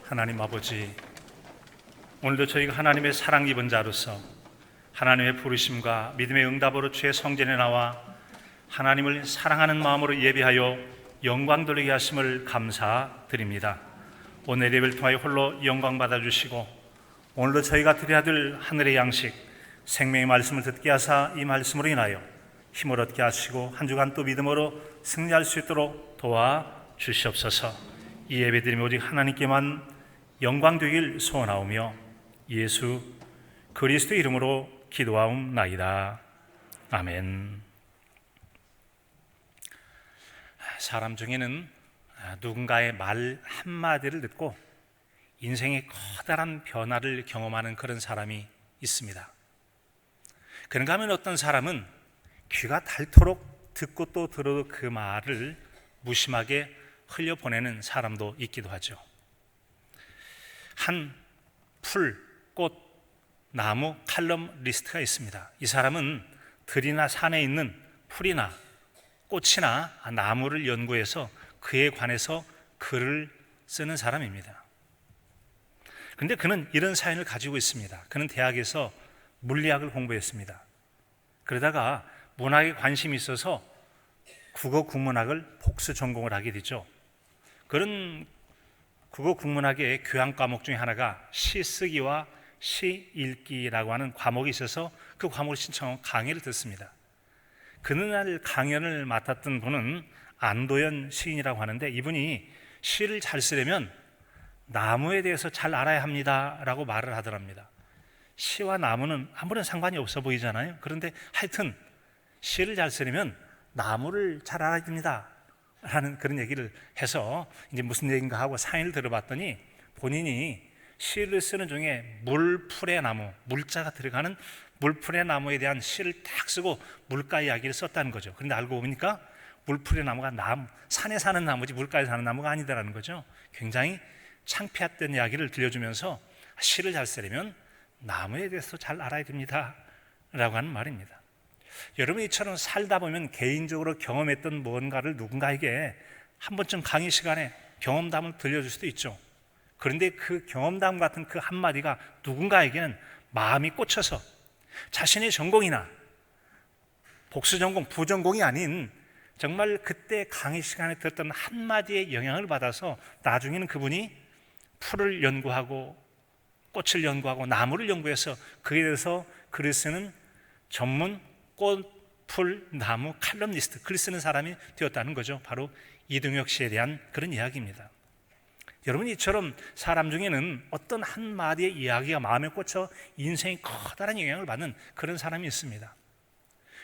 하나님 아버지, 오늘도 저희가 하나님의 사랑 입은 자로서 하나님의 부르심과 믿음의 응답으로 주의 성전에 나와 하나님을 사랑하는 마음으로 예배하여 영광 돌리게 하심을 감사드립니다. 오늘 예배를 통하여 홀로 영광 받아주시고 오늘도 저희가 드려야 될 하늘의 양식 생명의 말씀을 듣게 하사 이 말씀으로 인하여 힘을 얻게 하시고 한 주간 또 믿음으로 승리할 수 있도록 도와주시옵소서. 이 예배드림이 오직 하나님께만 영광 되길 소원하오며 예수 그리스도 이름으로 기도하옵나이다. 아멘. 사람 중에는 누군가의 말 한마디를 듣고 인생의 커다란 변화를 경험하는 그런 사람이 있습니다. 그런가 하면 어떤 사람은 귀가 닳도록 듣고 또 들어도 그 말을 무심하게 흘려보내는 사람도 있기도 하죠. 한 풀, 꽃, 나무 칼럼리스트가 있습니다. 이 사람은 들이나 산에 있는 풀이나 꽃이나 나무를 연구해서 그에 관해서 글을 쓰는 사람입니다. 그런데 그는 이런 사연을 가지고 있습니다. 그는 대학에서 물리학을 공부했습니다. 그러다가 문학에 관심이 있어서 국어 국문학을 복수 전공을 하게 되죠. 그런 국어 국문학의 교양 과목 중에 하나가 시 쓰기와 시 읽기라고 하는 과목이 있어서 그 과목을 신청하고 강의를 듣습니다. 그날 강연을 맡았던 분은 안도현 시인이라고 하는데, 이분이 시를 잘 쓰려면 나무에 대해서 잘 알아야 합니다 라고 말을 하더랍니다. 시와 나무는 아무런 상관이 없어 보이잖아요. 그런데 하여튼 시를 잘 쓰려면 나무를 잘 알아야 됩니다 라는 그런 얘기를 해서 이제 무슨 얘기인가 하고 사연을 들어봤더니 본인이 시를 쓰는 중에 물풀의 나무, 물자가 들어가는 물풀의 나무에 대한 시를 딱 쓰고 물가 이야기를 썼다는 거죠. 그런데 알고 보니까 물풀의 나무가 산에 사는 나무지 물가에 사는 나무가 아니다라는 거죠. 굉장히 창피했던 이야기를 들려주면서 시를 잘 쓰려면 나무에 대해서 잘 알아야 됩니다 라고 하는 말입니다. 여러분, 이처럼 살다 보면 개인적으로 경험했던 무언가를 누군가에게 한 번쯤 강의 시간에 경험담을 들려줄 수도 있죠. 그런데 그 경험담 같은 그 한마디가 누군가에게는 마음이 꽂혀서 자신의 전공이나 복수 전공, 부전공이 아닌 정말 그때 강의 시간에 들었던 한마디의 영향을 받아서 나중에는 그분이 풀을 연구하고 꽃을 연구하고 나무를 연구해서 그에 대해서 글을 쓰는 전문 꽃, 풀, 나무 칼럼니스트, 글 쓰는 사람이 되었다는 거죠. 바로 이동혁 씨에 대한 그런 이야기입니다. 여러분, 이처럼 사람 중에는 어떤 한마디의 이야기가 마음에 꽂혀 인생에 커다란 영향을 받는 그런 사람이 있습니다.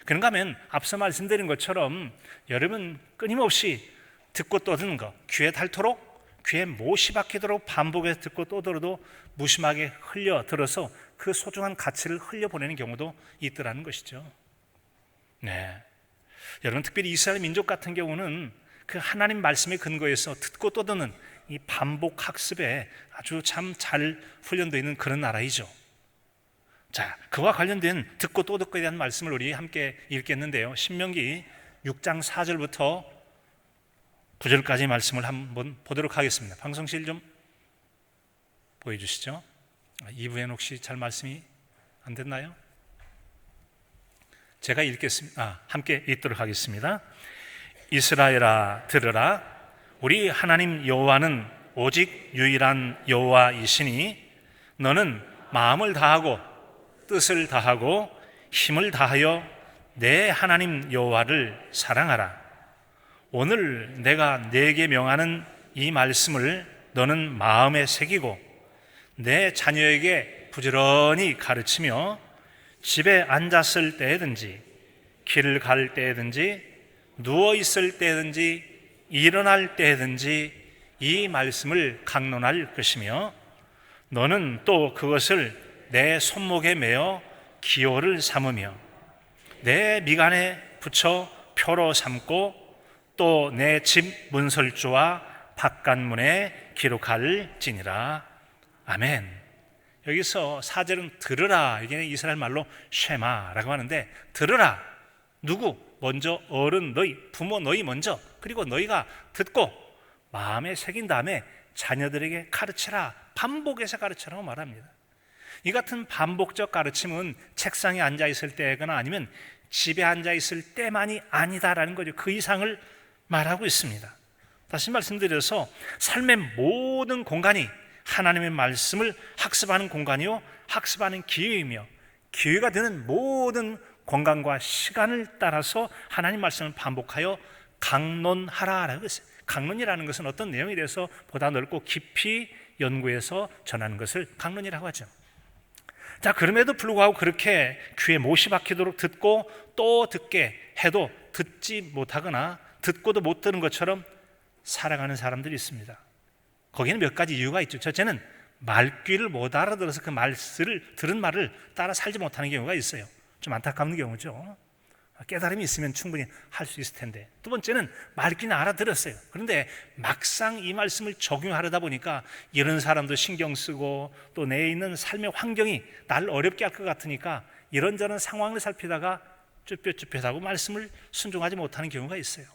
그런가 하면 앞서 말씀드린 것처럼 여러분 끊임없이 듣고 또 듣는 것, 귀에 닳도록 귀에 못이 박히도록 반복해서 듣고 또 들어도 무심하게 흘려들어서 그 소중한 가치를 흘려보내는 경우도 있더라는 것이죠. 네, 여러분, 특별히 이스라엘 민족 같은 경우는 그 하나님 말씀의 근거에서 듣고 또 듣는 이 반복 학습에 아주 참 잘 훈련되어 있는 그런 나라이죠. 자, 그와 관련된 듣고 또 듣고에 대한 말씀을 우리 함께 읽겠는데요. 신명기 6장 4절부터 9절까지 말씀을 한번 보도록 하겠습니다. 방송실 좀 보여주시죠. 2부에는 혹시 잘 말씀이 안 됐나요? 제가 읽겠습니다. 함께 읽도록 하겠습니다. 이스라엘아, 들으라. 우리 하나님 여호와는 오직 유일한 여호와이시니 너는 마음을 다하고 뜻을 다하고 힘을 다하여 내 하나님 여호와를 사랑하라. 오늘 내가 네게 명하는 이 말씀을 너는 마음에 새기고 내 자녀에게 부지런히 가르치며 집에 앉았을 때든지 길을 갈 때든지 누워 있을 때든지 일어날 때든지 이 말씀을 강론할 것이며 너는 또 그것을 내 손목에 매어 기호를 삼으며 내 미간에 붙여 표로 삼고 또 내 집 문설주와 바깥문에 기록할지니라. 아멘. 여기서 4절은 들으라, 이게 이스라엘 말로 쉐마라고 하는데, 들으라. 누구? 먼저 어른 너희, 부모 너희 먼저, 그리고 너희가 듣고 마음에 새긴 다음에 자녀들에게 가르치라, 반복해서 가르치라고 말합니다. 이 같은 반복적 가르침은 책상에 앉아 있을 때거나 아니면 집에 앉아 있을 때만이 아니다라는 거죠. 그 이상을 말하고 있습니다. 다시 말씀드려서 삶의 모든 공간이 하나님의 말씀을 학습하는 공간이요, 학습하는 기회이며, 기회가 되는 모든 공간과 시간을 따라서 하나님 말씀을 반복하여 강론하라라고 했어요. 강론이라는 것은 어떤 내용에 대해서 보다 넓고 깊이 연구해서 전하는 것을 강론이라고 하죠. 자, 그럼에도 불구하고 그렇게 귀에 못이 박히도록 듣고 또 듣게 해도 듣지 못하거나 듣고도 못 들은 것처럼 살아가는 사람들이 있습니다. 거기에는 몇 가지 이유가 있죠. 첫째는 말귀를 못 알아들어서 그 말씀을 들은 말을 따라 살지 못하는 경우가 있어요. 좀 안타까운 경우죠. 깨달음이 있으면 충분히 할 수 있을 텐데. 두 번째는 말귀는 알아들었어요. 그런데 막상 이 말씀을 적용하려다 보니까 이런 사람도 신경 쓰고 또 내에 있는 삶의 환경이 나를 어렵게 할 것 같으니까 이런저런 상황을 살피다가 쭈뼛쭈뼛하고 말씀을 순종하지 못하는 경우가 있어요.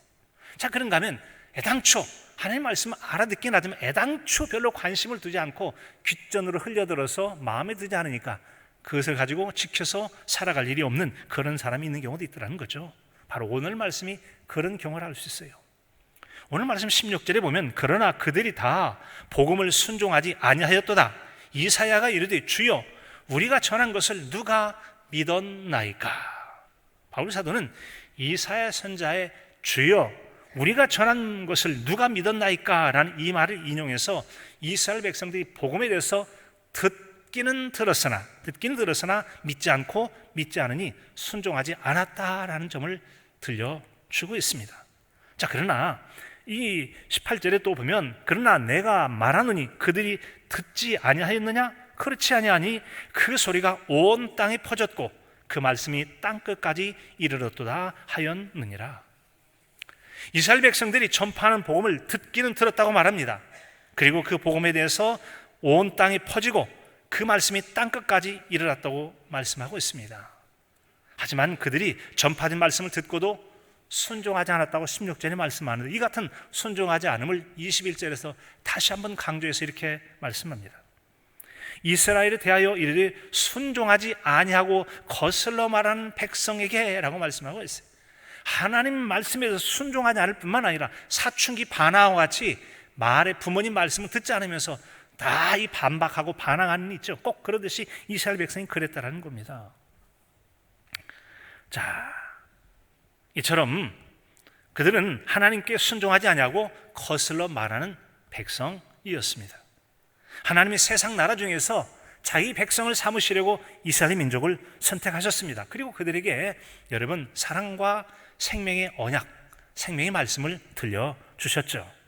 자, 그런가 하면 애당초 하나님 말씀을 알아듣긴 하지만 애당초 별로 관심을 두지 않고 귓전으로 흘려들어서 마음에 들지 않으니까 그것을 가지고 지켜서 살아갈 일이 없는 그런 사람이 있는 경우도 있더라는 거죠. 바로 오늘 말씀이 그런 경우를 알 수 있어요. 오늘 말씀 16절에 보면 그러나 그들이 다 복음을 순종하지 아니하였도다. 이사야가 이르되 주여 우리가 전한 것을 누가 믿었나이까. 바울 사도는 이사야 선자의 주여 우리가 전한 것을 누가 믿었나이까 라는 이 말을 인용해서 이스라엘 백성들이 복음에 대해서 듣기는 들었으나 믿지 않고 믿지 않으니 순종하지 않았다라는 점을 들려주고 있습니다. 자, 그러나 이 18절에 또 보면 그러나 내가 말하노니 그들이 듣지 아니하였느냐? 그렇지 아니하니 그 소리가 온 땅에 퍼졌고 그 말씀이 땅끝까지 이르렀도다 하였느니라. 이스라엘 백성들이 전파하는 복음을 듣기는 들었다고 말합니다. 그리고 그 복음에 대해서 온 땅에 퍼지고 그 말씀이 땅끝까지 이르렀다고 말씀하고 있습니다. 하지만 그들이 전파된 말씀을 듣고도 순종하지 않았다고 16절에 말씀하는데 이 같은 순종하지 않음을 21절에서 다시 한번 강조해서 이렇게 말씀합니다. 이스라엘에 대하여 이르되 순종하지 아니하고 거슬러 말하는 백성에게 라고 말씀하고 있어요. 하나님 말씀에서 순종하지 않을 뿐만 아니라 사춘기 반항과 같이 말의 부모님 말씀을 듣지 않으면서 다 이 반박하고 반항하는 있죠. 꼭 그러듯이 이스라엘 백성이 그랬다라는 겁니다. 자, 이처럼 그들은 하나님께 순종하지 아니하고 거슬러 말하는 백성이었습니다. 하나님이 세상 나라 중에서 자기 백성을 삼으시려고 이스라엘 민족을 선택하셨습니다. 그리고 그들에게 여러분 사랑과 생명의 언약, 생명의 말씀을 들려주셨죠.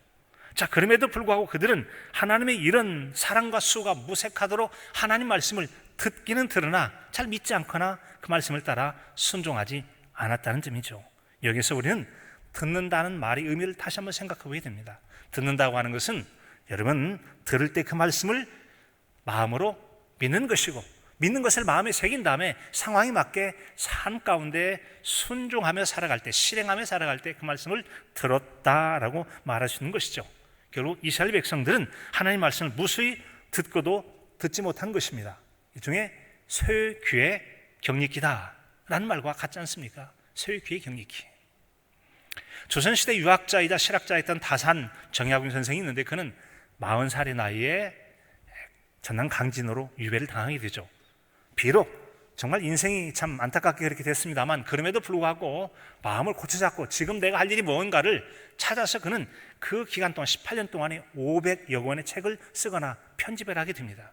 자, 그럼에도 불구하고 그들은 하나님의 이런 사랑과 수가 무색하도록 하나님 말씀을 듣기는 들으나 잘 믿지 않거나 그 말씀을 따라 순종하지 않았다는 점이죠. 여기서 우리는 듣는다는 말의 의미를 다시 한번 생각해 보게 됩니다. 듣는다고 하는 것은 여러분 들을 때 그 말씀을 마음으로 믿는 것이고 믿는 것을 마음에 새긴 다음에 상황에 맞게 삶 가운데 순종하며 살아갈 때, 실행하며 살아갈 때 그 말씀을 들었다라고 말할 수 있는 것이죠. 결국 이스라엘 백성들은 하나님 말씀을 무수히 듣고도 듣지 못한 것입니다. 일종의 쇠 귀에 경리키다 라는 말과 같지 않습니까? 쇠 귀에 경리키. 조선시대 유학자이자 실학자였던 다산 정약용 선생이 있는데 그는 40살의 나이에 전남 강진으로 유배를 당하게 되죠. 비록 정말 인생이 참 안타깝게 그렇게 됐습니다만 그럼에도 불구하고 마음을 고쳐잡고 지금 내가 할 일이 뭔가를 찾아서 그는 그 기간 동안 18년 동안에 500여 권의 책을 쓰거나 편집을 하게 됩니다.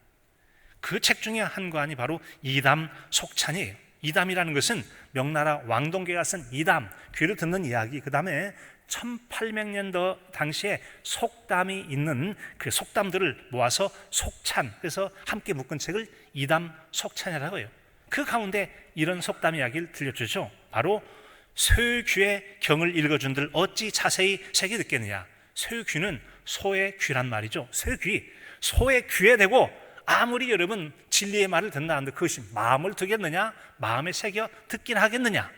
그 책 중에 한 권이 바로 이담 속찬이에요. 이담이라는 것은 명나라 왕동계가 쓴 이담, 귀를 듣는 이야기, 그 다음에 1800년도 당시에 속담이 있는 그 속담들을 모아서 속찬, 그래서 함께 묶은 책을 이담 속찬이라고 해요. 그 가운데 이런 속담 이야기를 들려주죠. 바로 쇠귀의 경을 읽어준들 어찌 자세히 새겨 듣겠느냐. 쇠귀는 소의 귀란 말이죠. 쇠귀, 소의 귀에 대고 아무리 여러분 진리의 말을 듣나 한들 그것이 마음을 두겠느냐, 마음에 새겨 듣긴 하겠느냐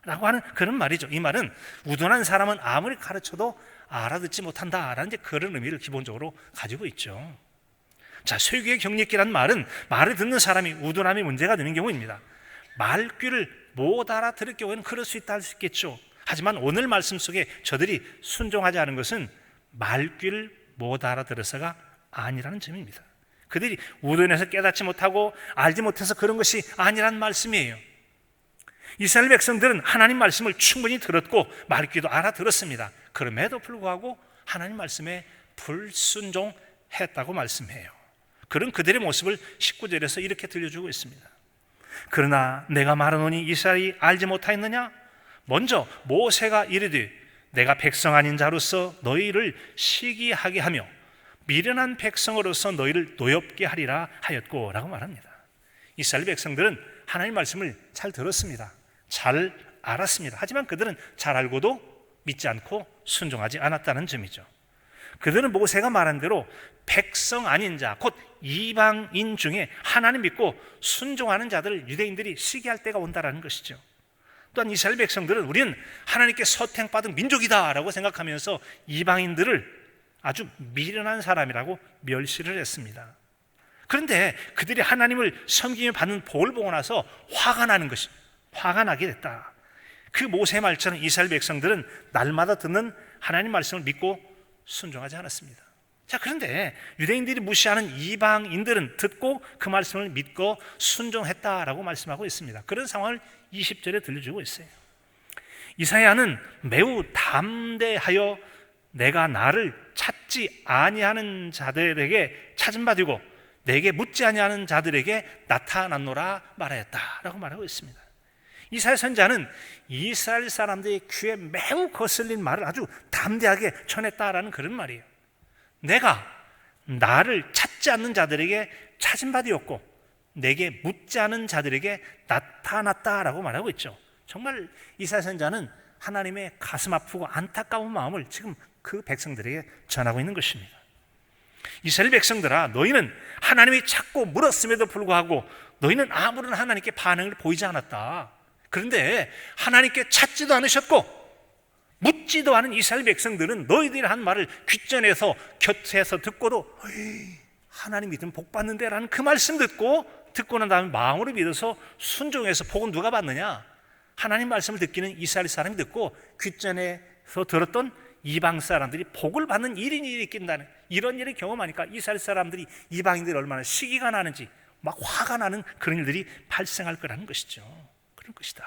라고 하는 그런 말이죠. 이 말은 우둔한 사람은 아무리 가르쳐도 알아듣지 못한다라는 이제 그런 의미를 기본적으로 가지고 있죠. 자, 쇠귀의 경릿기라는 말은 말을 듣는 사람이 우둔함이 문제가 되는 경우입니다. 말귀를 못 알아들을 경우에는 그럴 수 있다 할 수 있겠죠. 하지만 오늘 말씀 속에 저들이 순종하지 않은 것은 말귀를 못 알아들어서가 아니라는 점입니다. 그들이 우둔해서 깨닫지 못하고 알지 못해서 그런 것이 아니란 말씀이에요. 이스라엘 백성들은 하나님 말씀을 충분히 들었고 말귀도 알아들었습니다. 그럼에도 불구하고 하나님 말씀에 불순종했다고 말씀해요. 그런 그들의 모습을 19절에서 이렇게 들려주고 있습니다. 그러나 내가 말하노니 이스라엘이 알지 못하였느냐? 먼저 모세가 이르되 내가 백성 아닌 자로서 너희를 시기하게 하며 미련한 백성으로서 너희를 노엽게 하리라 하였고 라고 말합니다. 이스라엘 백성들은 하나님 말씀을 잘 들었습니다. 잘 알았습니다. 하지만 그들은 잘 알고도 믿지 않고 순종하지 않았다는 점이죠. 그들은 모세가 말한 대로 백성 아닌 자, 곧 이방인 중에 하나님 믿고 순종하는 자들을 유대인들이 시기할 때가 온다라는 것이죠. 또한 이스라엘 백성들은 우리는 하나님께 서택받은 민족이다라고 생각하면서 이방인들을 아주 미련한 사람이라고 멸시를 했습니다. 그런데 그들이 하나님을 섬기며 받는 복을 보고 나서 화가 나게 됐다. 그 모세의 말처럼 이스라엘 백성들은 날마다 듣는 하나님 말씀을 믿고 순종하지 않았습니다. 자, 그런데 유대인들이 무시하는 이방인들은 듣고 그 말씀을 믿고 순종했다라고 말씀하고 있습니다. 그런 상황을 20절에 들려주고 있어요. 이사야는 매우 담대하여 내가 나를 찾지 아니하는 자들에게 찾음 받이고 내게 묻지 아니하는 자들에게 나타났노라 말하였다라고 말하고 있습니다. 이사야 선지자는 이스라엘 사람들의 귀에 매우 거슬린 말을 아주 담대하게 전했다라는 그런 말이에요. 내가 나를 찾지 않는 자들에게 찾은 바되었고 내게 묻지 않은 자들에게 나타났다라고 말하고 있죠. 정말 이사야 선지자는 하나님의 가슴 아프고 안타까운 마음을 지금 그 백성들에게 전하고 있는 것입니다. 이스라엘 백성들아, 너희는 하나님이 찾고 물었음에도 불구하고 너희는 아무런 하나님께 반응을 보이지 않았다. 그런데 하나님께 찾지도 않으셨고 묻지도 않은 이스라엘 백성들은 너희들이 한 말을 귓전에서 곁에서 듣고도 하나님 믿으면 복 받는데 라는 그 말씀 듣고 난 다음에 마음으로 믿어서 순종해서 복은 누가 받느냐? 하나님 말씀을 듣기는 이스라엘 사람이 듣고 귓전에서 들었던 이방 사람들이 복을 받는 일이 있긴다는 이런 일을 경험하니까 이스라엘 사람들이 이방인들이 얼마나 시기가 나는지 막 화가 나는 그런 일들이 발생할 거라는 것이죠. 그런 것이다.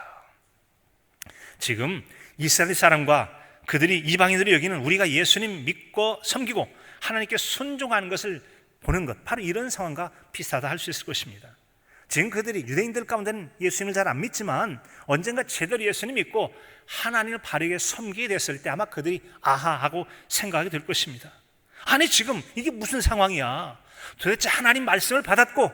지금 이스라엘 사람과 그들이 이방인들이 여기는 우리가 예수님 믿고 섬기고 하나님께 순종하는 것을 보는 것, 바로 이런 상황과 비슷하다 할 수 있을 것입니다. 지금 그들이 유대인들 가운데는 예수님을 잘 안 믿지만 언젠가 제대로 예수님 믿고 하나님을 바르게 섬기게 됐을 때 아마 그들이 아하 하고 생각하게 될 것입니다. 아니 지금 이게 무슨 상황이야? 도대체 하나님 말씀을 받았고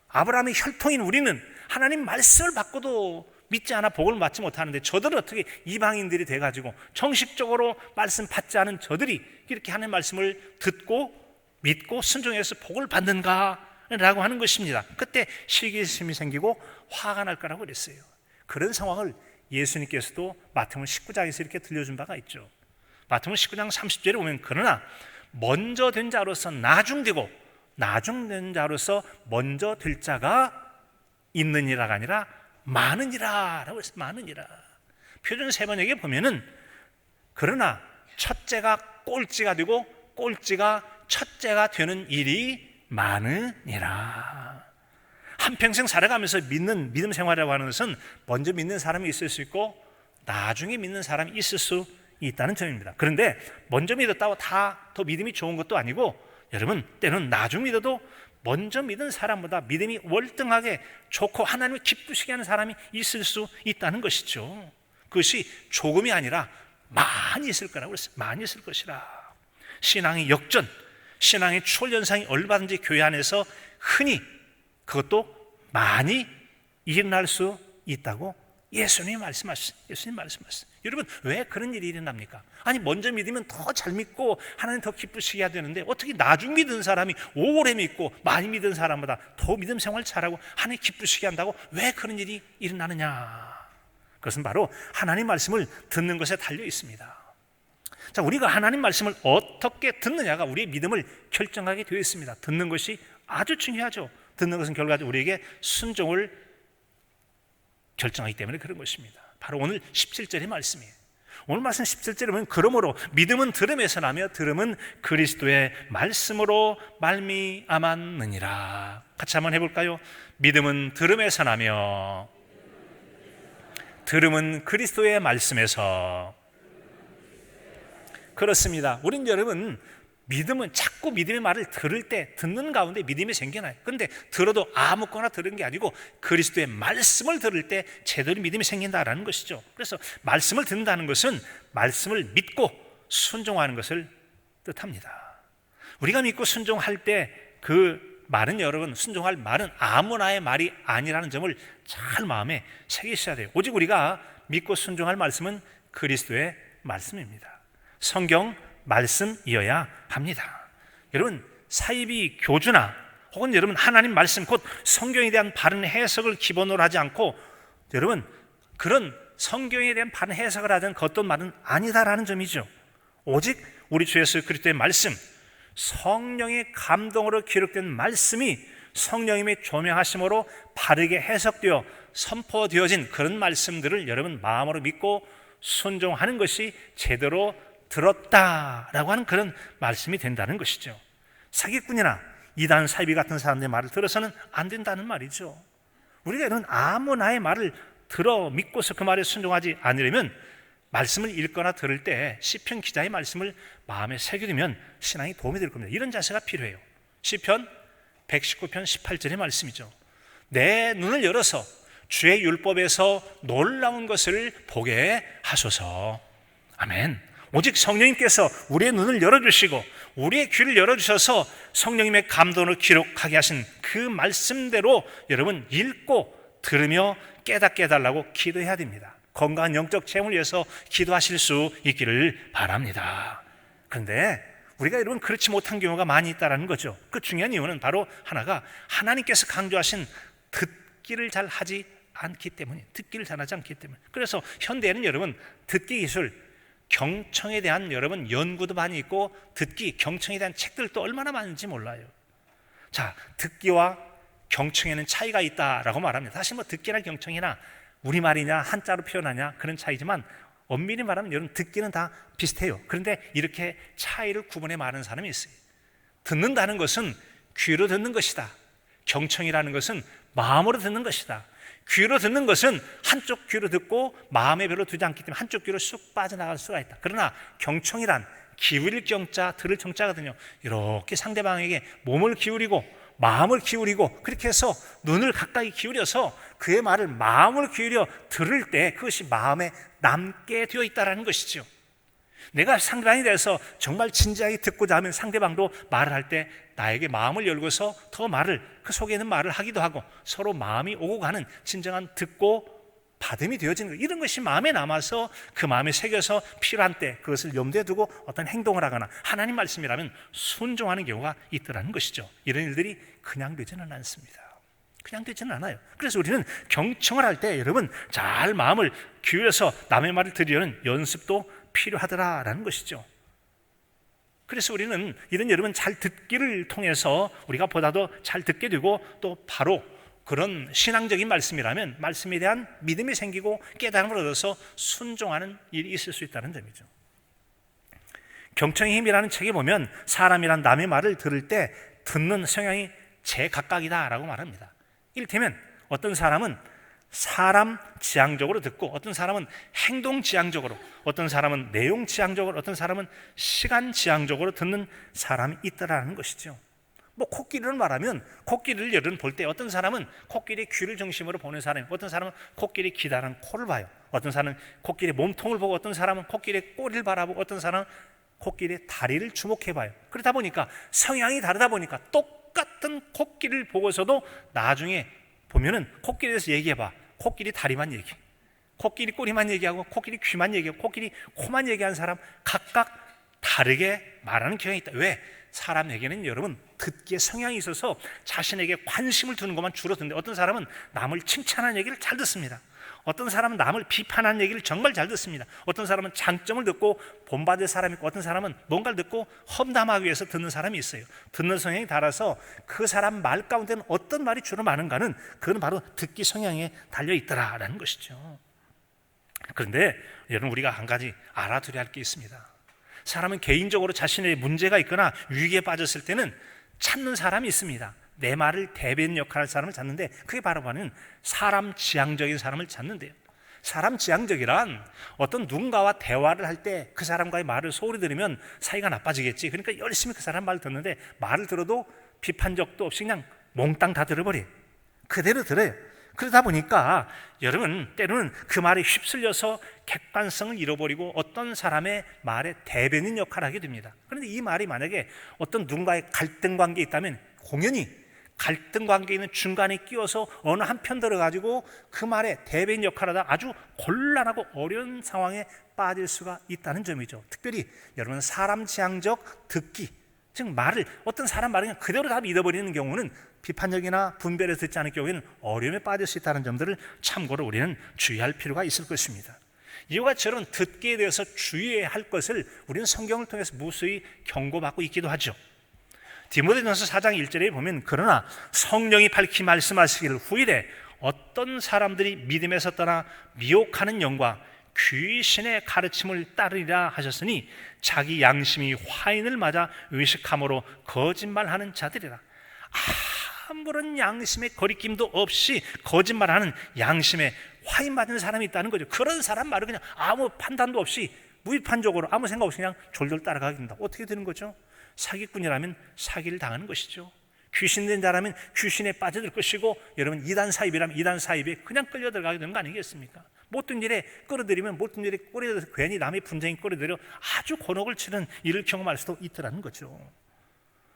아브라함의 혈통인 우리는 하나님 말씀을 받고도 믿지 않아 복을 받지 못하는데 저들은 어떻게 이방인들이 돼가지고 정식적으로 말씀 받지 않은 저들이 이렇게 하나님 말씀을 듣고 믿고 순종해서 복을 받는가? 라고 하는 것입니다. 그때 시기심이 생기고 화가 날 거라고 그랬어요. 그런 상황을 예수님께서도 마태복음 19장에서 이렇게 들려준 바가 있죠. 마태복음 19장 30절에 보면 그러나 먼저 된 자로서 나중되고 나중된 자로서 먼저 될 자가 있느니라가 아니라 많으니라 라고 했어요. 많으니라. 표준 세번역에 보면은 그러나 첫째가 꼴찌가 되고 꼴찌가 첫째가 되는 일이 많으니라. 한평생 살아가면서 믿음 생활이라고 하는 것은 먼저 믿는 사람이 있을 수 있고 나중에 믿는 사람이 있을 수 있다는 점입니다. 그런데 먼저 믿었다고 다 더 믿음이 좋은 것도 아니고 여러분 때는 나중 믿어도 먼저 믿은 사람보다 믿음이 월등하게 좋고 하나님을 기쁘시게 하는 사람이 있을 수 있다는 것이죠. 그것이 조금이 아니라 많이 있을 거라고 그랬어요. 많이 있을 것이라. 신앙의 역전, 신앙의 초월현상이 얼마든지 교회 안에서 흔히 그것도 많이 일어날 수 있다고 예수님이 말씀하셨어요. 예수님 말씀하셨어요. 여러분 왜 그런 일이 일어납니까? 아니 먼저 믿으면 더 잘 믿고 하나님 더 기쁘시게 해야 되는데 어떻게 나중 믿은 사람이 오래 믿고 많이 믿은 사람보다 더 믿음 생활 잘하고 하나님 기쁘시게 한다고 왜 그런 일이 일어나느냐? 그것은 바로 하나님 말씀을 듣는 것에 달려 있습니다. 자, 우리가 하나님 말씀을 어떻게 듣느냐가 우리의 믿음을 결정하게 되어 있습니다. 듣는 것이 아주 중요하죠. 듣는 것은 결과적으로 우리에게 순종을 결정하기 때문에 그런 것입니다. 바로 오늘 17절의 말씀이에요. 오늘 말씀 17절에 보면 그러므로 믿음은 들음에서 나며 들음은 그리스도의 말씀으로 말미암았느니라. 같이 한번 해볼까요? 믿음은 들음에서 나며 들음은 그리스도의 말씀에서. 그렇습니다. 우린 여러분 믿음은 자꾸 믿음의 말을 들을 때 듣는 가운데 믿음이 생겨나요. 그런데 들어도 아무거나 들은 게 아니고 그리스도의 말씀을 들을 때 제대로 믿음이 생긴다라는 것이죠. 그래서 말씀을 듣는다는 것은 말씀을 믿고 순종하는 것을 뜻합니다. 우리가 믿고 순종할 때 그 말은 여러분, 순종할 말은 아무나의 말이 아니라는 점을 잘 마음에 새기셔야 돼요. 오직 우리가 믿고 순종할 말씀은 그리스도의 말씀입니다. 성경 말씀이어야 합니다. 여러분, 사이비 교주나 혹은 여러분 하나님 말씀, 곧 성경에 대한 바른 해석을 기본으로 하지 않고 여러분 그런 성경에 대한 바른 해석을 하던 어떤 말은 아니다라는 점이죠. 오직 우리 주 예수 그리스도의 말씀, 성령의 감동으로 기록된 말씀이 성령님의 조명하심으로 바르게 해석되어 선포되어진 그런 말씀들을 여러분 마음으로 믿고 순종하는 것이 제대로 들었다라고 하는 그런 말씀이 된다는 것이죠. 사기꾼이나 이단 사이비 같은 사람들의 말을 들어서는 안 된다는 말이죠. 우리가 이런 아무나의 말을 들어 믿고서 그 말에 순종하지 않으려면 말씀을 읽거나 들을 때 시편 기자의 말씀을 마음에 새겨두면 신앙이 도움이 될 겁니다. 이런 자세가 필요해요. 시편 119편 18절의 말씀이죠. 내 눈을 열어서 주의 율법에서 놀라운 것을 보게 하소서. 아멘. 오직 성령님께서 우리의 눈을 열어주시고 우리의 귀를 열어주셔서 성령님의 감동을 기록하게 하신 그 말씀대로 여러분 읽고 들으며 깨닫게 해달라고 기도해야 됩니다. 건강한 영적 체험을 위해서 기도하실 수 있기를 바랍니다. 그런데 우리가 여러분 그렇지 못한 경우가 많이 있다는 거죠. 그 중요한 이유는 바로 하나가 하나님께서 강조하신 듣기를 잘 하지 않기 때문에, 듣기를 잘하지 않기 때문에. 그래서 현대에는 여러분 듣기 기술, 경청에 대한 여러분 연구도 많이 있고 듣기, 경청에 대한 책들도 얼마나 많은지 몰라요. 자, 듣기와 경청에는 차이가 있다라고 말합니다. 사실 뭐 듣기나 경청이나 우리말이냐 한자로 표현하냐 그런 차이지만 엄밀히 말하면 여러분 듣기는 다 비슷해요. 그런데 이렇게 차이를 구분해 말하는 사람이 있어요. 듣는다는 것은 귀로 듣는 것이다. 경청이라는 것은 마음으로 듣는 것이다. 귀로 듣는 것은 한쪽 귀로 듣고 마음에 별로 두지 않기 때문에 한쪽 귀로 쑥 빠져나갈 수가 있다. 그러나 경청이란 기울일 경자, 들을 정자거든요. 이렇게 상대방에게 몸을 기울이고 마음을 기울이고 그렇게 해서 눈을 가까이 기울여서 그의 말을 마음을 기울여 들을 때 그것이 마음에 남게 되어 있다는 것이죠. 내가 상대방에 대해서 정말 진지하게 듣고자 하면 상대방도 말을 할 때 나에게 마음을 열고서 더 말을, 그 속에 있는 말을 하기도 하고 서로 마음이 오고 가는 진정한 듣고 받음이 되어지는 것, 이런 것이 마음에 남아서 그 마음에 새겨서 필요한 때 그것을 염두에 두고 어떤 행동을 하거나 하나님 말씀이라면 순종하는 경우가 있더라는 것이죠. 이런 일들이 그냥 되지는 않습니다. 그냥 되지는 않아요. 그래서 우리는 경청을 할 때 여러분 잘 마음을 기울여서 남의 말을 들으려는 연습도 필요하더라라는 것이죠. 그래서 우리는 이런 여러분 잘 듣기를 통해서 우리가 보다도 잘 듣게 되고 또 바로 그런 신앙적인 말씀이라면 말씀에 대한 믿음이 생기고 깨달음을 얻어서 순종하는 일이 있을 수 있다는 점이죠. 경청의 힘이라는 책에 보면 사람이란 남의 말을 들을 때 듣는 성향이 제각각이다라고 말합니다. 이를테면 어떤 사람은 사람 지향적으로 듣고 어떤 사람은 행동 지향적으로, 어떤 사람은 내용 지향적으로, 어떤 사람은 시간 지향적으로 듣는 사람이 있다라는 것이죠. 뭐 코끼리를 말하면 코끼리를 여러분 볼 때 어떤 사람은 코끼리 귀를 중심으로 보는 사람이, 어떤 사람은 코끼리 기다란 코를 봐요. 어떤 사람은 코끼리 몸통을 보고, 어떤 사람은 코끼리 꼬리를 바라보고, 어떤 사람은 코끼리 다리를 주목해 봐요. 그러다 보니까 성향이 다르다 보니까 똑같은 코끼리를 보고서도 나중에 보면은 코끼리에 대해서 얘기해 봐. 코끼리 다리만 얘기해, 코끼리 꼬리만 얘기하고, 코끼리 귀만 얘기하고, 코끼리 코만 얘기하는 사람 각각 다르게 말하는 경향이 있다. 왜? 사람에게는 여러분 듣기의 성향이 있어서 자신에게 관심을 두는 것만 주로 듣는데, 어떤 사람은 남을 칭찬하는 얘기를 잘 듣습니다. 어떤 사람은 남을 비판하는 얘기를 정말 잘 듣습니다. 어떤 사람은 장점을 듣고 본받을 사람이 있고, 어떤 사람은 뭔가를 듣고 험담하기 위해서 듣는 사람이 있어요. 듣는 성향이 달라서 그 사람 말 가운데는 어떤 말이 주로 많은가는 그건 바로 듣기 성향에 달려있더라라는 것이죠. 그런데 여러분, 우리가 한 가지 알아두려야 할 게 있습니다. 사람은 개인적으로 자신의 문제가 있거나 위기에 빠졌을 때는 찾는 사람이 있습니다. 내 말을 대변 역할할 사람을 찾는데, 그게 바로 사람 지향적인 사람을 찾는데요. 사람 지향적이란 어떤 누군가와 대화를 할 때 그 사람과의 말을 소홀히 들으면 사이가 나빠지겠지. 그러니까 열심히 그 사람 말을 듣는데, 말을 들어도 비판적도 없이 그냥 몽땅 다 들어버려요. 그대로 들어요. 그러다 보니까 여러분, 때로는 그 말에 휩쓸려서 객관성을 잃어버리고 어떤 사람의 말에 대변인 역할을 하게 됩니다. 그런데 이 말이 만약에 어떤 누군가의 갈등 관계에 있다면, 공연히 갈등 관계에 있는 중간에 끼워서 어느 한편 들어가지고 그 말에 대변인 역할을 하다 아주 곤란하고 어려운 상황에 빠질 수가 있다는 점이죠. 특별히 여러분, 사람 지향적 듣기, 즉 말을, 어떤 사람 말을 그냥 그대로 다 믿어버리는 경우는 비판적이나 분별해서 듣지 않을 경우에는 어려움에 빠질 수 있다는 점들을 참고로 우리는 주의할 필요가 있을 것입니다. 이와 같이 듣기에 대해서 주의해야 할 것을 우리는 성경을 통해서 무수히 경고받고 있기도 하죠. 디모데전서 4장 1절에 보면, 그러나 성령이 밝히 말씀하시기를 후일에 어떤 사람들이 믿음에서 떠나 미혹하는 영과 귀신의 가르침을 따르리라 하셨으니 자기 양심이 화인을 맞아 의식함으로 거짓말하는 자들이라. 아무런 양심의 거리낌도 없이 거짓말하는 양심에 화인 맞은 사람이 있다는 거죠. 그런 사람 말을 그냥 아무 판단도 없이 무비판적으로 아무 생각 없이 그냥 졸졸 따라가게 된다. 어떻게 되는 거죠? 사기꾼이라면 사기를 당하는 것이죠. 귀신된 자라면 귀신에 빠져들 것이고, 여러분, 이단 사입이라면 이단 사입에 그냥 끌려 들어가게 되는 거 아니겠습니까? 모든 일에 끌어들이면 모든 일에 끌어들여서 괜히 남의 분쟁에 끌어들여 아주 곤혹을 치는 일을 경험할 수도 있더라는 거죠.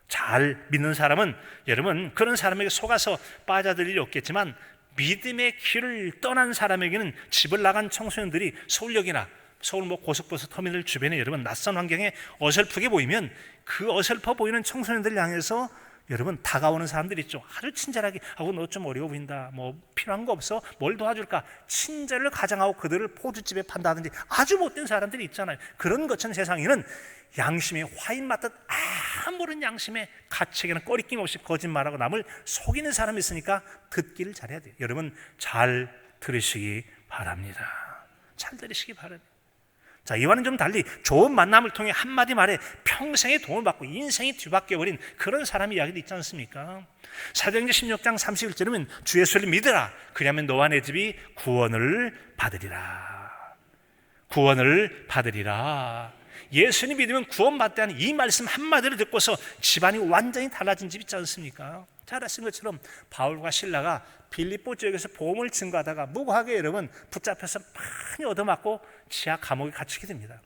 잘 믿는 사람은 여러분, 그런 사람에게 속아서 빠져들 일이 없겠지만, 믿음의 길을 떠난 사람에게는 집을 나간 청소년들이 서울역이나 서울 고속버스 터미널 주변에 여러분 낯선 환경에 어설프게 보이면, 그 어설퍼 보이는 청소년들을 향해서 여러분 다가오는 사람들 있죠. 아주 친절하게 하고, 너 좀 어려워 보인다, 뭐 필요한 거 없어? 뭘 도와줄까? 친절을 가장하고 그들을 포주집에 판다든지 아주 못된 사람들이 있잖아요. 그런 것처럼 세상에는 양심에 화인 맞듯 아무런 양심의 가책에는 꺼리낌 없이 거짓말하고 남을 속이는 사람이 있으니까 듣기를 잘해야 돼요. 여러분, 잘 들으시기 바랍니다. 잘 들으시기 바랍니다. 자, 이와는 좀 달리 좋은 만남을 통해 한마디 말에 평생의 도움을 받고 인생이 뒤바뀌어버린 그런 사람의 이야기도 있지 않습니까? 사도행전 16장 31절이면 주 예수를 믿으라, 그리하면 너와 내 집이 구원을 받으리라. 구원을 받으리라. 예수님 믿으면 구원받다는 이 말씀 한마디를 듣고서 집안이 완전히 달라진 집 있지 않습니까? 잘 아시는 것처럼 바울과 실라가 빌립보 지역에서 복음을 증거하다가 무고하게 여러분 붙잡혀서 많이 얻어맞고 지하 감옥에 갇히게 됩니다.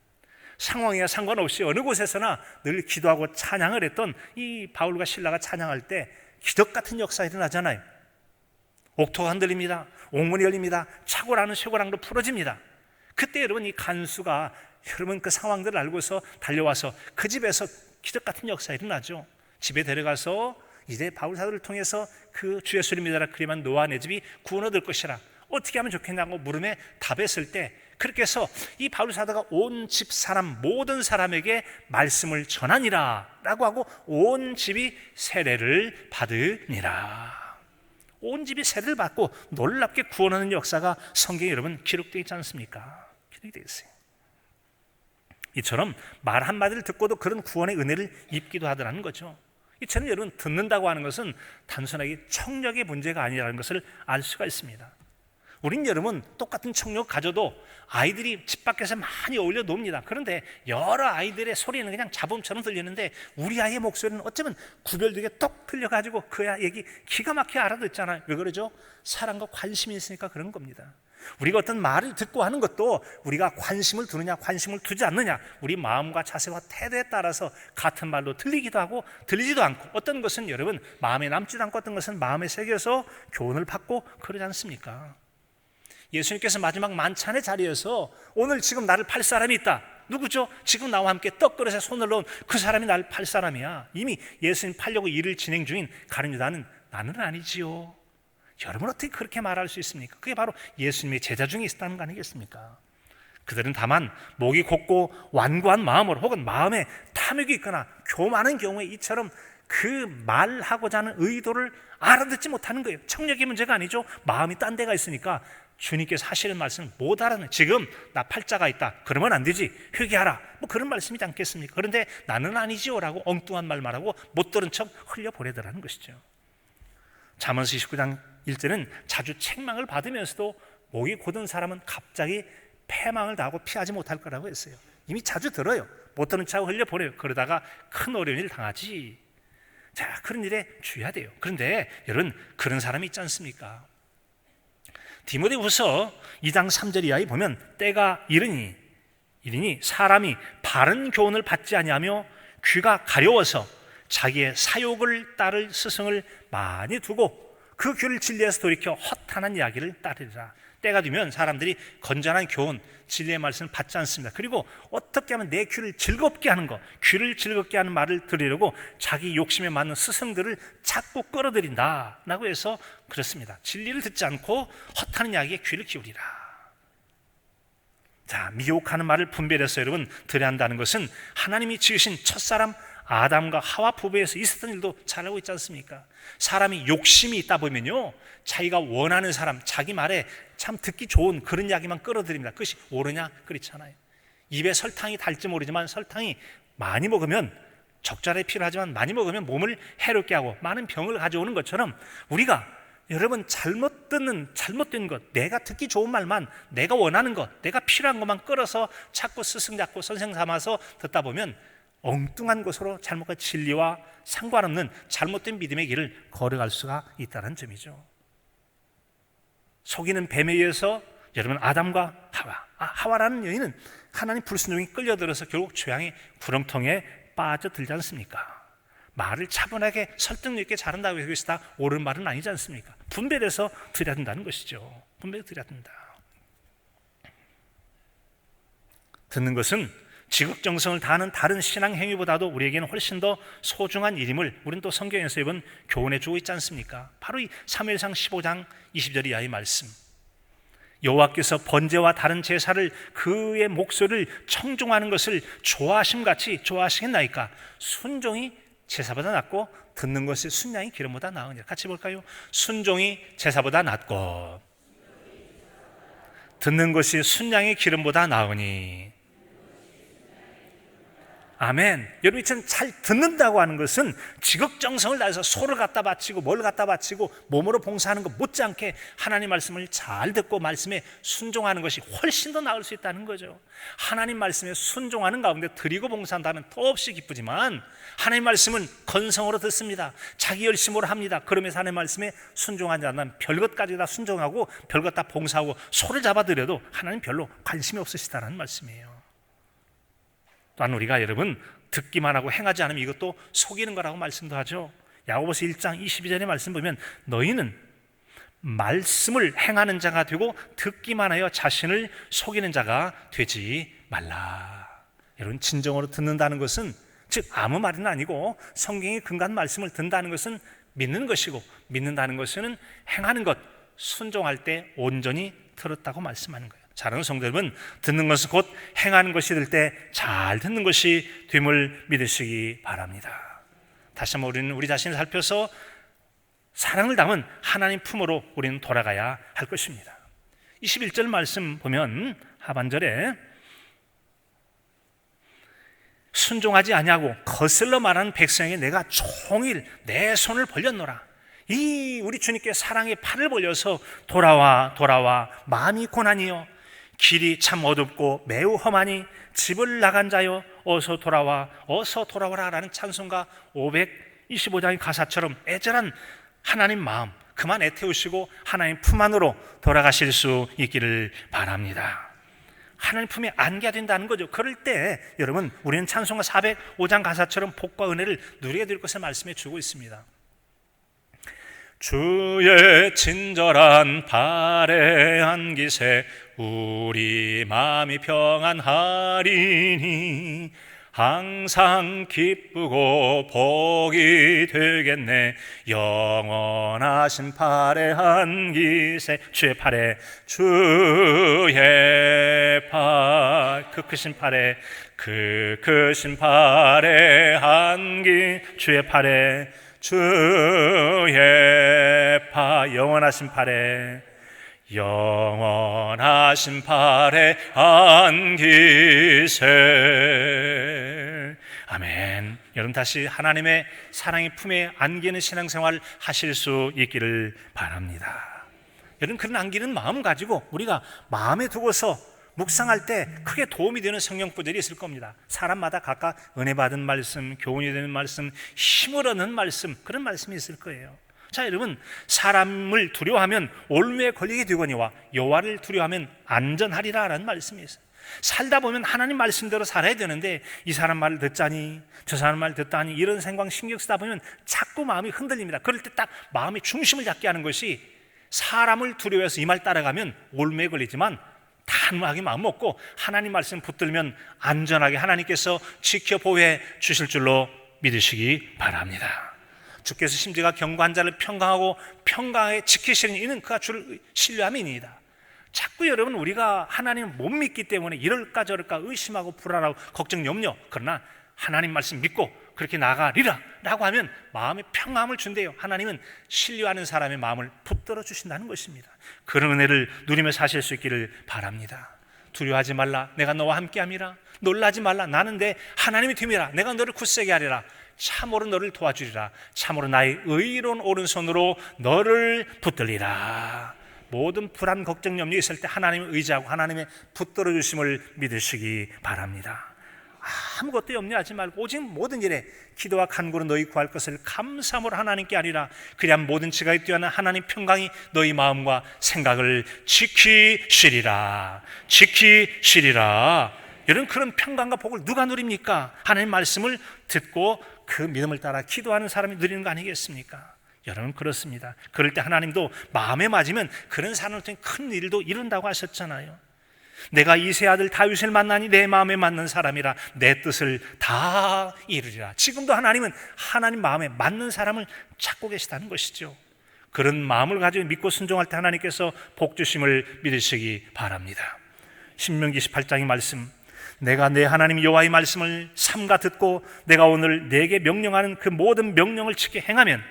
상황에 상관없이 어느 곳에서나 늘 기도하고 찬양을 했던 이 바울과 실라가 찬양할 때 기적 같은 역사가 일어나잖아요. 옥토가 흔들립니다. 옥문이 열립니다. 차고라는 쇠고랑도 풀어집니다. 그때 여러분, 이 간수가 여러분 그 상황들을 알고서 달려와서 그 집에서 기적 같은 역사가 일어나죠. 집에 데려가서 이제 바울 사도를 통해서 그 주 예수를 믿어라, 그리하면 너와 내 집이 구원 얻을 것이라, 어떻게 하면 좋겠냐고 물음에 답했을 때, 그렇게 해서 이 바울 사도가 온 집 사람 모든 사람에게 말씀을 전하니라 라고 하고 온 집이 세례를 받으니라. 온 집이 세례를 받고 놀랍게 구원하는 역사가 성경에 여러분 기록되어 있지 않습니까? 기록되어 있어요. 이처럼 말 한마디를 듣고도 그런 구원의 은혜를 입기도 하더라는 거죠. 이처럼 여러분, 듣는다고 하는 것은 단순하게 청력의 문제가 아니라는 것을 알 수가 있습니다. 우린 여러분 똑같은 청력 가져도 아이들이 집 밖에서 많이 어울려 놉니다. 그런데 여러 아이들의 소리는 그냥 잡음처럼 들리는데 우리 아이의 목소리는 어쩌면 구별되게 똑 들려가지고 그 아이 얘기 기가 막히게 알아듣잖아요. 왜 그러죠? 사랑과 관심이 있으니까 그런 겁니다. 우리가 어떤 말을 듣고 하는 것도 우리가 관심을 두느냐 관심을 두지 않느냐, 우리 마음과 자세와 태도에 따라서 같은 말로 들리기도 하고 들리지도 않고, 어떤 것은 여러분 마음에 남지도 않고 어떤 것은 마음에 새겨서 교훈을 받고 그러지 않습니까? 예수님께서 마지막 만찬의 자리에서 오늘 지금 나를 팔 사람이 있다, 누구죠? 지금 나와 함께 떡그릇에 손을 넣은 그 사람이 날 팔 사람이야. 이미 예수님 팔려고 일을 진행 중인 가룟 유다는 나는 아니지요. 여러분 어떻게 그렇게 말할 수 있습니까? 그게 바로 예수님의 제자 중에 있었다는 거 아니겠습니까? 그들은 다만 목이 곧고 완고한 마음으로 혹은 마음에 탐욕이 있거나 교만한 경우에 이처럼 그 말하고자 하는 의도를 알아듣지 못하는 거예요. 청력의 문제가 아니죠. 마음이 딴 데가 있으니까 주님께서 하시는 말씀을 못 알아듣는. 지금 나 팔자가 있다. 그러면 안 되지. 회개하라. 뭐 그런 말씀이지 않겠습니까? 그런데 나는 아니지요 라고 엉뚱한 말만 하고 못 들은 척 흘려보내더라는 것이죠. 잠언서 29장 1절은 자주 책망을 받으면서도 목이 곧은 사람은 갑자기 패망을 당하고 피하지 못할 거라고 했어요. 이미 자주 들어요. 못 들은 척 흘려보내요. 그러다가 큰 어려운 일 당하지. 자, 그런 일에 주의해야 돼요. 그런데 여러분, 그런 사람이 있지 않습니까? 디모데후서 2장 3절 이하에 보면 때가 이르니 사람이 바른 교훈을 받지 아니하며 귀가 가려워서 자기의 사욕을 따를 스승을 많이 두고 그 귀를 진리에서 돌이켜 허탄한 이야기를 따르리라. 때가 되면 사람들이 건전한 교훈, 진리의 말씀을 받지 않습니다. 그리고 어떻게 하면 내 귀를 즐겁게 하는 것, 귀를 즐겁게 하는 말을 들으려고 자기 욕심에 맞는 스승들을 자꾸 끌어들인다 라고 해서 그렇습니다. 진리를 듣지 않고 허탄한 이야기에 귀를 기울이라. 자, 미혹하는 말을 분별해서 여러분 들어야 한다는 것은 하나님이 지으신 첫사람 아담과 하와 부부에서 있었던 일도 잘 알고 있지 않습니까? 사람이 욕심이 있다 보면요, 자기가 원하는 사람, 자기 말에 참 듣기 좋은 그런 이야기만 끌어들입니다. 그것이 옳으냐? 그렇잖아요. 입에 설탕이 달지 모르지만 설탕이 많이 먹으면, 적절하게 필요하지만 많이 먹으면 몸을 해롭게 하고 많은 병을 가져오는 것처럼 우리가 여러분 잘못된 것, 내가 듣기 좋은 말만, 내가 원하는 것, 내가 필요한 것만 끌어서 자꾸 스승 잡고 선생 삼아서 듣다 보면 엉뚱한 것으로 잘못과 진리와 상관없는 잘못된 믿음의 길을 걸어갈 수가 있다는 점이죠. 속이는 뱀에 의해서 여러분 아담과 하와라는 여인은 하나님 불순종이 끌려들어서 결국 죄악의 구렁텅이에 빠져들지 않습니까? 말을 차분하게 설득력 있게 잘한다고 해서 다 옳은 말은 아니지 않습니까? 분별해서 드려야 된다는 것이죠. 분별해서 드려야 된다. 듣는 것은 지극정성을 다하는 다른 신앙 행위보다도 우리에게는 훨씬 더 소중한 일임을 우리는 또 성경에서 이번 교훈해 주고 있지 않습니까? 바로 이 사무엘상 15장 20절 이하의 말씀. 여호와께서 번제와 다른 제사를 그의 목소리를 청종하는 것을 좋아하심같이 좋아하시겠나이까? 순종이 제사보다 낫고 듣는 것이 순양이 기름보다 나으니라. 같이 볼까요? 순종이 제사보다 낫고 듣는 것이 순양이 기름보다 나으니. 아멘. 여러분, 이처럼 잘 듣는다고 하는 것은 지극정성을 다해서 소를 갖다 바치고 뭘 갖다 바치고 몸으로 봉사하는 것 못지않게 하나님 말씀을 잘 듣고 말씀에 순종하는 것이 훨씬 더 나을 수 있다는 거죠. 하나님 말씀에 순종하는 가운데 드리고 봉사한다면 더없이 기쁘지만 하나님 말씀은 건성으로 듣습니다. 자기 열심으로 합니다. 그러면서 하나님 말씀에 순종하지 않으면 별것까지 다 순종하고 별것 다 봉사하고 소를 잡아드려도 하나님 별로 관심이 없으시다는 말씀이에요. 또한 우리가 여러분 듣기만 하고 행하지 않으면 이것도 속이는 거라고 말씀도 하죠. 야고보서 1장 22절의 말씀 보면 너희는 말씀을 행하는 자가 되고 듣기만 하여 자신을 속이는 자가 되지 말라. 여러분, 진정으로 듣는다는 것은 즉 아무 말은 아니고 성경의 근간 말씀을 듣는다는 것은 믿는 것이고, 믿는다는 것은 행하는 것, 순종할 때 온전히 들었다고 말씀하는 거예요. 사랑하는 성도 여러분, 듣는 것은 곧 행하는 것이 될 때 잘 듣는 것이 됨을 믿으시기 바랍니다. 다시 한번 우리는 우리 자신을 살펴서 사랑을 담은 하나님 품으로 우리는 돌아가야 할 것입니다. 21절 말씀 보면 하반절에 순종하지 아니하고 거슬러 말하는 백성에게 내가 종일 내 손을 벌렸노라. 이 우리 주님께 사랑의 팔을 벌려서 돌아와 마음이 고난이요 길이 참 어둡고 매우 험하니 집을 나간 자여 어서 돌아와라 라는 찬송가 525장의 가사처럼 애절한 하나님 마음 그만 애태우시고 하나님 품 안으로 돌아가실 수 있기를 바랍니다. 하나님 품에 안겨야 된다는 거죠. 그럴 때 여러분 우리는 찬송가 405장 가사처럼 복과 은혜를 누리게 될 것을 말씀해 주고 있습니다. 주의 친절한 발에 안기세 우리 마음이 평안하리니 항상 기쁘고 복이 되겠네. 영원하신 팔의 한기세, 주의 팔에, 주의 팔, 그 크신 팔에, 그 크신 팔의 한기, 주의 팔에, 주의 팔, 영원하신 팔에, 영원하신 팔의 안기세. 아멘. 여러분 다시 하나님의 사랑의 품에 안기는 신앙생활 하실 수 있기를 바랍니다. 여러분 그런 안기는 마음 가지고 우리가 마음에 두고서 묵상할 때 크게 도움이 되는 성경구절이 있을 겁니다. 사람마다 각각 은혜 받은 말씀, 교훈이 되는 말씀, 힘을 얻는 말씀, 그런 말씀이 있을 거예요. 자, 여러분, 사람을 두려워하면 올무에 걸리게 되거니와 여호와를 두려워하면 안전하리라 라는 말씀이 있어요. 살다 보면 하나님 말씀대로 살아야 되는데 이 사람 말을 듣자니 저 사람 말 듣다니 이런 생각 신경 쓰다 보면 자꾸 마음이 흔들립니다. 그럴 때 딱 마음의 중심을 잡게 하는 것이, 사람을 두려워해서 이 말 따라가면 올무에 걸리지만 단호하게 마음 먹고 하나님 말씀 붙들면 안전하게 하나님께서 지켜 보호해 주실 줄로 믿으시기 바랍니다. 주께서 심지가 경고한 자를 평강하고 평강하게 지키시는 이는 그가 주를 신뢰함이니이다. 자꾸 여러분 우리가 하나님을 못 믿기 때문에 이럴까 저럴까 의심하고 불안하고 걱정 염려, 그러나 하나님 말씀 믿고 그렇게 나가리라 라고 하면 마음에 평안을 준대요. 하나님은 신뢰하는 사람의 마음을 붙들어 주신다는 것입니다. 그런 은혜를 누리며 사실 수 있기를 바랍니다. 두려워하지 말라, 내가 너와 함께함이라. 놀라지 말라, 나는 내 하나님의 팀이라. 내가 너를 굳세게 하리라. 참으로 너를 도와주리라. 참으로 나의 의로운 오른손으로 너를 붙들리라. 모든 불안, 걱정, 염려 있을 때 하나님을 의지하고 하나님의 붙들어 주심을 믿으시기 바랍니다. 아무것도 염려하지 말고 오직 모든 일에 기도와 간구로 너희 구할 것을 감사함으로 하나님께 하리라. 그리하면 모든 지각이 뛰어난 하나님 평강이 너희 마음과 생각을 지키시리라. 지키시리라. 여러분 그런 평강과 복을 누가 누립니까? 하나님 말씀을 듣고 그 믿음을 따라 기도하는 사람이 누리는 거 아니겠습니까? 여러분 그렇습니다. 그럴 때 하나님도 마음에 맞으면 그런 사람을 통해 큰 일도 이룬다고 하셨잖아요. 내가 이세 아들 다윗을 만나니 내 마음에 맞는 사람이라. 내 뜻을 다 이루리라. 지금도 하나님은 하나님 마음에 맞는 사람을 찾고 계시다는 것이죠. 그런 마음을 가지고 믿고 순종할 때 하나님께서 복 주심을 믿으시기 바랍니다. 신명기 18장의 말씀, 내가 내 하나님 여호와의 말씀을 삼가 듣고 내가 오늘 내게 명령하는 그 모든 명령을 지켜 행하면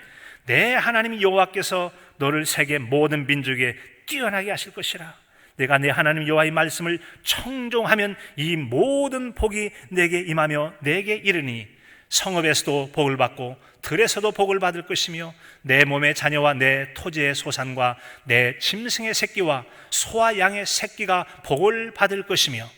내 하나님 여호와께서 너를 세계 모든 민족에 뛰어나게 하실 것이라. 내가 내 하나님 여호와의 말씀을 청종하면 이 모든 복이 내게 임하며 내게 이르니 성읍에서도 복을 받고 들에서도 복을 받을 것이며 내 몸의 자녀와 내 토지의 소산과 내 짐승의 새끼와 소와 양의 새끼가 복을 받을 것이며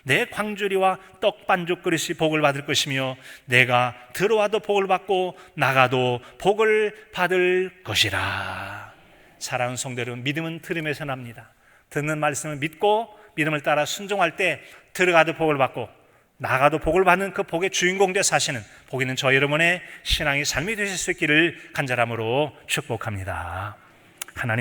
내 광주리와 떡 반죽 그릇이 복을 받을 것이며 내가 들어와도 복을 받고 나가도 복을 받을 것이라. 사랑하는 성도 여러분, 믿음은 들음에서 납니다. 듣는 말씀을 믿고 믿음을 따라 순종할 때 들어가도 복을 받고 나가도 복을 받는 그 복의 주인공 되어 사시는 복 있는 저 여러분의 신앙의 삶이 되실 수 있기를 간절함으로 축복합니다. 하나님